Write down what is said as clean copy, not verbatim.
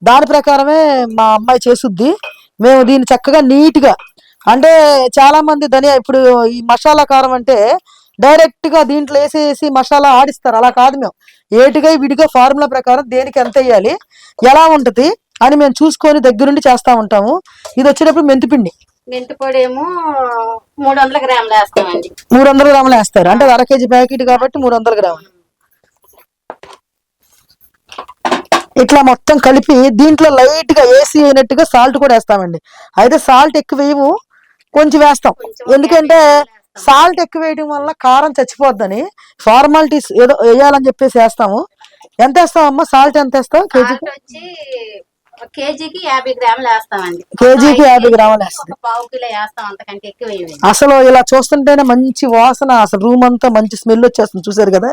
దాని ప్రకారమే మా అమ్మాయి చేసుద్ది. మేము దీన్ని చక్కగా నీట్గా, అంటే చాలా మంది ధనియా ఇప్పుడు ఈ మసాలా కారం అంటే డైరెక్ట్ గా దీంట్లో వేసేసి మసాలా ఆడిస్తారు. అలా కాదు, మేము ఏటుగా విడిగా ఫార్ములా ప్రకారం దేనికి ఎంత వేయాలి, ఎలా ఉంటది అని మేము చూసుకొని దగ్గరుండి చేస్తా ఉంటాము. ఇది వచ్చేటప్పుడు మెంతిపిండి, మెంతి పొడి ఏమో 300 గ్రాములు వేస్తామండి. 300 గ్రాములు వేస్తారు, అంటే అర కేజీ ప్యాకెట్ కాబట్టి 300 గ్రాములు. ఇట్లా మొత్తం కలిపి దీంట్లో లైట్ గా వేసి అయినట్టుగా సాల్ట్ కూడా వేస్తామండి. అయితే సాల్ట్ ఎక్కువ వేయము, కొంచెం వేస్తాం. ఎందుకంటే సాల్ట్ ఎక్కువ వేయడం వల్ల కారం చచ్చిపోద్దని ఫార్మాలిటీస్ ఏదో వేయాలని చెప్పేసి వేస్తాము. ఎంత వేస్తామమ్మా సాల్ట్? ఎంత వేస్తాం కేజీకి? కేజీకి 50 గ్రాములు వేస్తామండి. కేజీకి 50 గ్రాములు వేస్తాం. పావు కిలో వేస్తాం, అంతకంటే ఎక్కువ. అసలు ఇలా చూస్తుంటేనే మంచి వాసన, అసలు రూమ్ అంతా మంచి స్మెల్ వచ్చేస్తుంది, చూసారు కదా.